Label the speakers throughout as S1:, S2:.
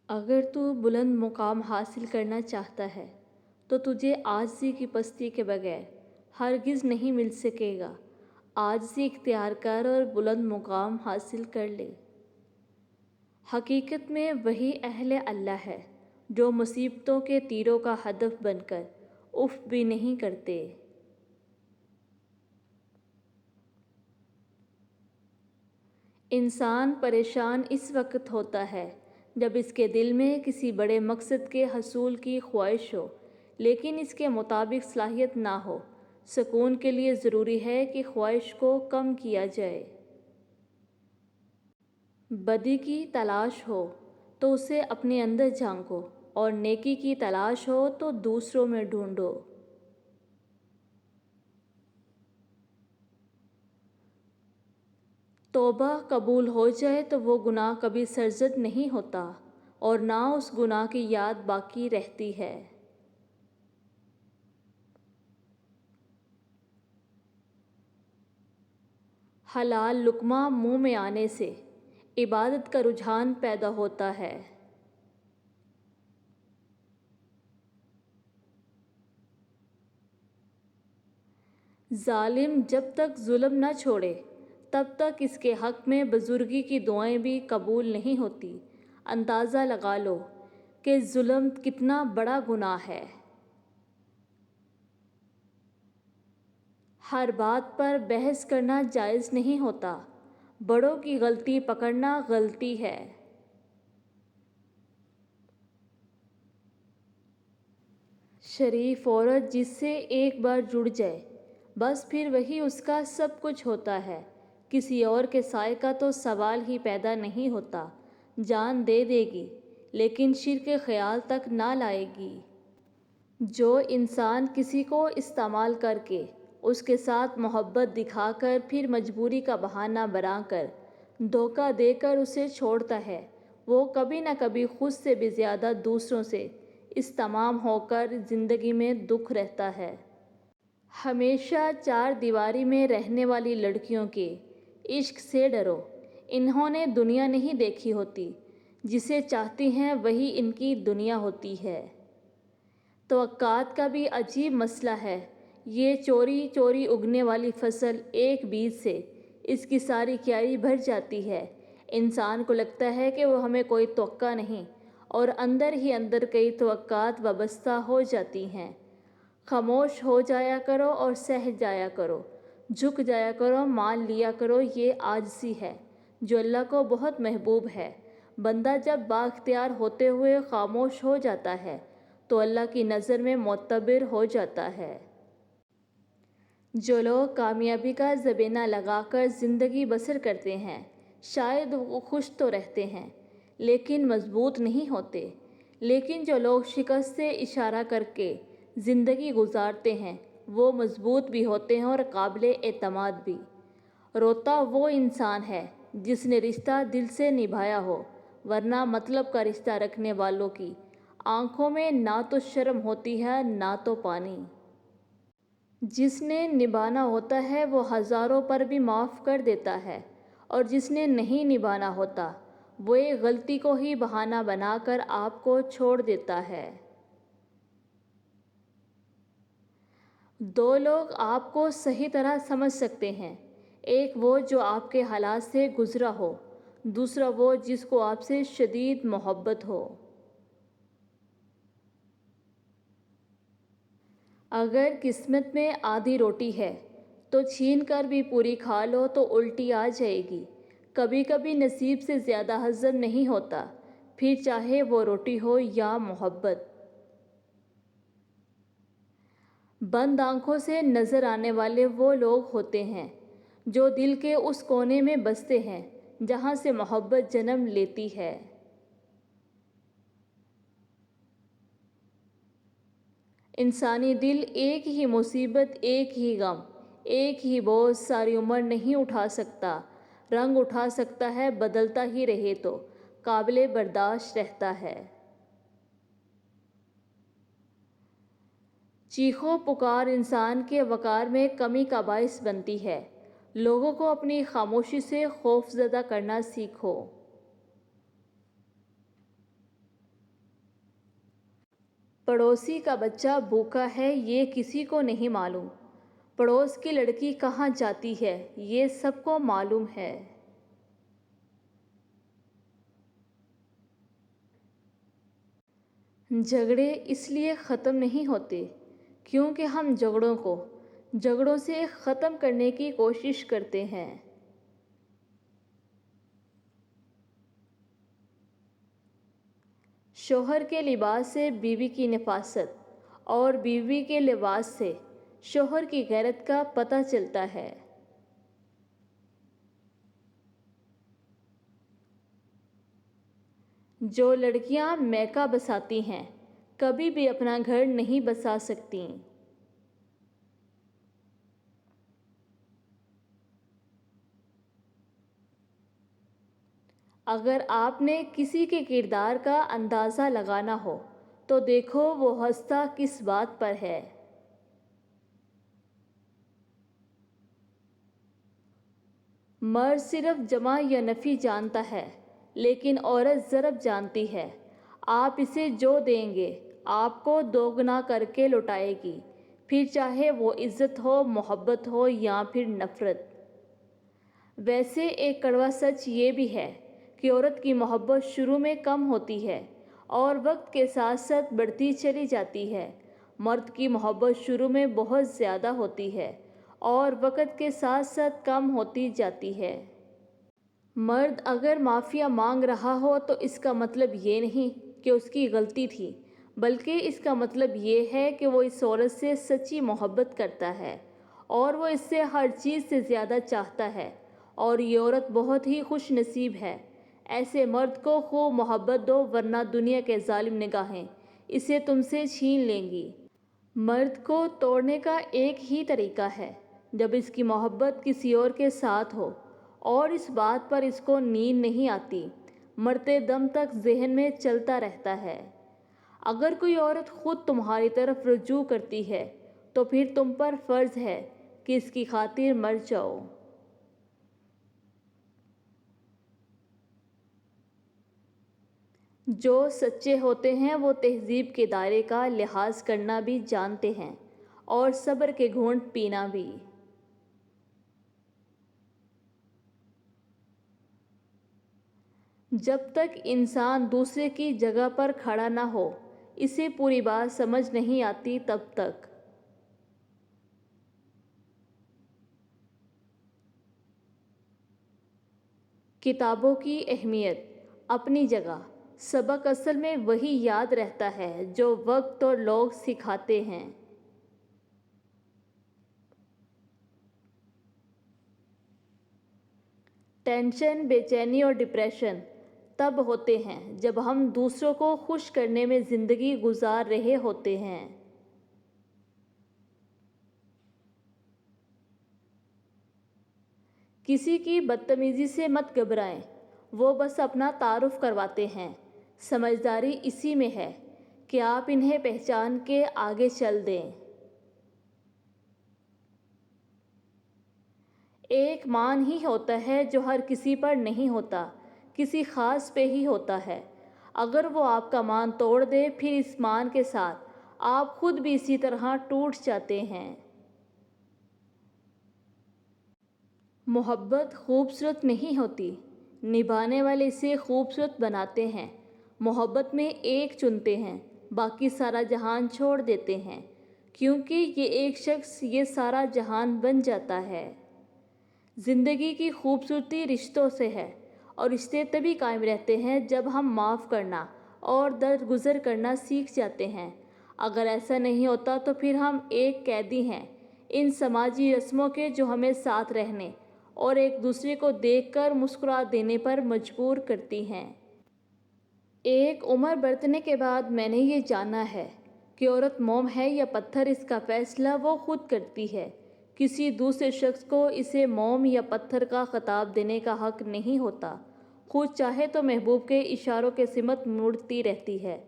S1: اگر تو بلند مقام حاصل کرنا چاہتا ہے تو تجھے عاجزی کی پستی کے بغیر ہرگز نہیں مل سکے گا۔ عاجزی اختیار کر اور بلند مقام حاصل کر لے۔ حقیقت میں وہی اہل اللہ ہے جو مصیبتوں کے تیروں کا ہدف بن کر اف بھی نہیں کرتے۔ انسان پریشان اس وقت ہوتا ہے جب اس کے دل میں کسی بڑے مقصد کے حصول کی خواہش ہو لیکن اس کے مطابق صلاحیت نہ ہو۔ سکون کے لیے ضروری ہے کہ خواہش کو کم کیا جائے۔ بدی کی تلاش ہو تو اسے اپنے اندر جھانکو اور نیکی کی تلاش ہو تو دوسروں میں ڈھونڈو۔ توبہ قبول ہو جائے تو وہ گناہ کبھی سرزد نہیں ہوتا اور نہ اس گناہ کی یاد باقی رہتی ہے۔ حلال لقمہ منہ میں آنے سے عبادت کا رجحان پیدا ہوتا ہے۔ ظالم جب تک ظلم نہ چھوڑے تب تک اس کے حق میں بزرگی کی دعائیں بھی قبول نہیں ہوتی۔ اندازہ لگا لو کہ ظلم کتنا بڑا گناہ ہے۔ ہر بات پر بحث کرنا جائز نہیں ہوتا۔ بڑوں کی غلطی پکڑنا غلطی ہے۔ شریف عورت جس سے ایک بار جڑ جائے بس پھر وہی اس کا سب کچھ ہوتا ہے۔ کسی اور کے سائے کا تو سوال ہی پیدا نہیں ہوتا۔ جان دے دے گی لیکن شرک خیال تک نہ لائے گی۔ جو انسان کسی کو استعمال کر کے اس کے ساتھ محبت دکھا کر پھر مجبوری کا بہانہ بنا کر دھوکہ دے کر اسے چھوڑتا ہے وہ کبھی نہ کبھی خود سے بھی زیادہ دوسروں سے استمام ہو کر زندگی میں دکھ رہتا ہے۔ ہمیشہ چار دیواری میں رہنے والی لڑکیوں کے عشق سے ڈرو۔ انہوں نے دنیا نہیں دیکھی ہوتی۔ جسے چاہتی ہیں وہی ان کی دنیا ہوتی ہے۔ توقعات کا بھی عجیب مسئلہ ہے۔ یہ چوری چوری اگنے والی فصل ایک بیج سے اس کی ساری کیاری بھر جاتی ہے۔ انسان کو لگتا ہے کہ وہ ہمیں کوئی توقع نہیں اور اندر ہی اندر کئی توقعات وابستہ ہو جاتی ہیں۔ خاموش ہو جایا کرو اور سہ جایا کرو، جھک جایا کرو، مان لیا کرو۔ یہ عاجزی ہے جو اللہ کو بہت محبوب ہے۔ بندہ جب بااختیار ہوتے ہوئے خاموش ہو جاتا ہے تو اللہ کی نظر میں معتبر ہو جاتا ہے۔ جو لوگ کامیابی کا زبینہ لگا کر زندگی بسر کرتے ہیں شاید وہ خوش تو رہتے ہیں لیکن مضبوط نہیں ہوتے۔ لیکن جو لوگ شکست سے اشارہ کر کے زندگی گزارتے ہیں وہ مضبوط بھی ہوتے ہیں اور قابل اعتماد بھی۔ روتا وہ انسان ہے جس نے رشتہ دل سے نبھایا ہو، ورنہ مطلب کا رشتہ رکھنے والوں کی آنکھوں میں نہ تو شرم ہوتی ہے نہ تو پانی۔ جس نے نبھانا ہوتا ہے وہ ہزاروں پر بھی معاف کر دیتا ہے اور جس نے نہیں نبھانا ہوتا وہ ایک غلطی کو ہی بہانہ بنا کر آپ کو چھوڑ دیتا ہے۔ دو لوگ آپ کو صحیح طرح سمجھ سکتے ہیں، ایک وہ جو آپ کے حالات سے گزرا ہو، دوسرا وہ جس کو آپ سے شدید محبت ہو۔ اگر قسمت میں آدھی روٹی ہے تو چھین کر بھی پوری کھا لو تو الٹی آ جائے گی۔ کبھی کبھی نصیب سے زیادہ ہضم نہیں ہوتا، پھر چاہے وہ روٹی ہو یا محبت۔ بند آنکھوں سے نظر آنے والے وہ لوگ ہوتے ہیں جو دل کے اس کونے میں بستے ہیں جہاں سے محبت جنم لیتی ہے۔ انسانی دل ایک ہی مصیبت، ایک ہی غم، ایک ہی بوجھ ساری عمر نہیں اٹھا سکتا۔ رنگ اٹھا سکتا ہے بدلتا ہی رہے تو قابل برداشت رہتا ہے۔ چیخو پکار انسان کے وقار میں کمی کا باعث بنتی ہے۔ لوگوں کو اپنی خاموشی سے خوف زدہ کرنا سیکھو۔ پڑوسی کا بچہ بھوکا ہے یہ کسی کو نہیں معلوم، پڑوس کی لڑکی کہاں جاتی ہے یہ سب کو معلوم ہے۔ جھگڑے اس لیے ختم نہیں ہوتے کیونکہ ہم جھگڑوں سے ختم کرنے کی کوشش کرتے ہیں۔ شوہر کے لباس سے بیوی کی نفاست اور بیوی کے لباس سے شوہر کی غیرت کا پتہ چلتا ہے۔ جو لڑکیاں میکہ بساتی ہیں کبھی بھی اپنا گھر نہیں بسا سکتیں۔ اگر آپ نے کسی کے کردار کا اندازہ لگانا ہو تو دیکھو وہ ہنستا کس بات پر ہے۔ مرد صرف جمع یا نفی جانتا ہے لیکن عورت ضرب جانتی ہے۔ آپ اسے جو دیں گے آپ کو دوگنا کر کے لوٹائے گی، پھر چاہے وہ عزت ہو، محبت ہو یا پھر نفرت۔ ویسے ایک کڑوا سچ یہ بھی ہے کہ عورت کی محبت شروع میں کم ہوتی ہے اور وقت کے ساتھ ساتھ بڑھتی چلی جاتی ہے۔ مرد کی محبت شروع میں بہت زیادہ ہوتی ہے اور وقت کے ساتھ ساتھ کم ہوتی جاتی ہے۔ مرد اگر معافی مانگ رہا ہو تو اس کا مطلب یہ نہیں کہ اس کی غلطی تھی، بلکہ اس کا مطلب یہ ہے کہ وہ اس عورت سے سچی محبت کرتا ہے اور وہ اس سے ہر چیز سے زیادہ چاہتا ہے، اور یہ عورت بہت ہی خوش نصیب ہے۔ ایسے مرد کو خوب محبت دو ورنہ دنیا کے ظالم نگاہیں اسے تم سے چھین لیں گی۔ مرد کو توڑنے کا ایک ہی طریقہ ہے، جب اس کی محبت کسی اور کے ساتھ ہو اور اس بات پر اس کو نیند نہیں آتی، مرتے دم تک ذہن میں چلتا رہتا ہے۔ اگر کوئی عورت خود تمہاری طرف رجوع کرتی ہے تو پھر تم پر فرض ہے کہ اس کی خاطر مر جاؤ۔ جو سچے ہوتے ہیں وہ تہذیب کے دائرے کا لحاظ کرنا بھی جانتے ہیں اور صبر کے گھونٹ پینا بھی۔ جب تک انسان دوسرے کی جگہ پر کھڑا نہ ہو اسے پوری بات سمجھ نہیں آتی تب تک۔ کتابوں کی اہمیت اپنی جگہ، سبق اصل میں وہی یاد رہتا ہے جو وقت اور لوگ سکھاتے ہیں۔ ٹینشن، بے چینی اور ڈپریشن تب ہوتے ہیں جب ہم دوسروں کو خوش کرنے میں زندگی گزار رہے ہوتے ہیں۔ کسی کی بدتمیزی سے مت گھبرائیں، وہ بس اپنا تعارف کرواتے ہیں۔ سمجھداری اسی میں ہے کہ آپ انہیں پہچان کے آگے چل دیں۔ ایک مان ہی ہوتا ہے جو ہر کسی پر نہیں ہوتا، کسی خاص پہ ہی ہوتا ہے۔ اگر وہ آپ کا مان توڑ دے پھر اس مان کے ساتھ آپ خود بھی اسی طرح ٹوٹ جاتے ہیں۔ محبت خوبصورت نہیں ہوتی، نبھانے والے اسے خوبصورت بناتے ہیں۔ محبت میں ایک چنتے ہیں، باقی سارا جہان چھوڑ دیتے ہیں، کیونکہ یہ ایک شخص یہ سارا جہان بن جاتا ہے۔ زندگی کی خوبصورتی رشتوں سے ہے، اور رشتے تبھی قائم رہتے ہیں جب ہم معاف کرنا اور درگزر کرنا سیکھ جاتے ہیں۔ اگر ایسا نہیں ہوتا تو پھر ہم ایک قیدی ہیں ان سماجی رسموں کے جو ہمیں ساتھ رہنے اور ایک دوسرے کو دیکھ کر مسکرا دینے پر مجبور کرتی ہیں۔ ایک عمر برتنے کے بعد میں نے یہ جانا ہے کہ عورت موم ہے یا پتھر، اس کا فیصلہ وہ خود کرتی ہے۔ کسی دوسرے شخص کو اسے موم یا پتھر کا خطاب دینے کا حق نہیں ہوتا۔ خود چاہے تو محبوب کے اشاروں کے سمت مڑتی رہتی ہے،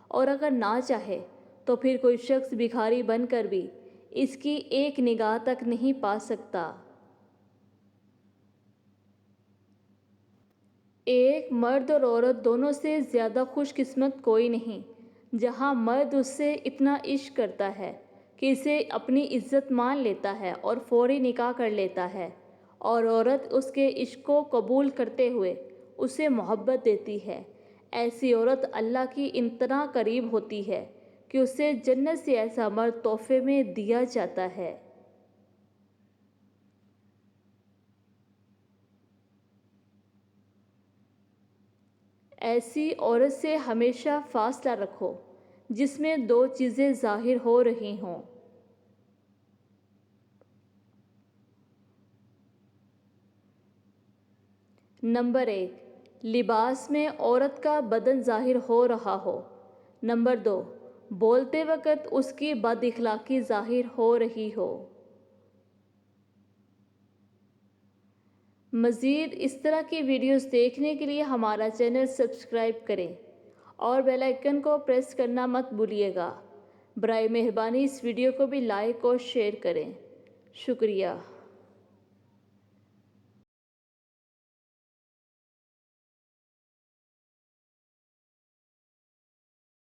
S1: اور اگر نہ چاہے تو پھر کوئی شخص بھکاری بن کر بھی اس کی ایک نگاہ تک نہیں پا سکتا۔ ایک مرد اور عورت دونوں سے زیادہ خوش قسمت کوئی نہیں جہاں مرد اس سے اتنا عشق کرتا ہے کہ اسے اپنی عزت مان لیتا ہے اور فوری نکاح کر لیتا ہے، اور عورت اس کے عشق کو قبول کرتے ہوئے اسے محبت دیتی ہے، ایسی عورت اللہ کی اتنا قریب ہوتی ہے کہ اسے جنت سے ایسا مرد تحفے میں دیا جاتا ہے۔ ایسی عورت سے ہمیشہ فاصلہ رکھو جس میں دو چیزیں ظاہر ہو رہی ہوں۔ نمبر 1، لباس میں عورت کا بدن ظاہر ہو رہا ہو۔ نمبر 2، بولتے وقت اس کی بد اخلاقی ظاہر ہو رہی ہو۔ مزید اس طرح کی ویڈیوز دیکھنے کے لیے ہمارا چینل سبسکرائب کریں اور بیل آئیکن کو پریس کرنا مت بھولیے گا۔ برائے مہربانی اس ویڈیو کو بھی لائک اور شیئر کریں۔ شکریہ۔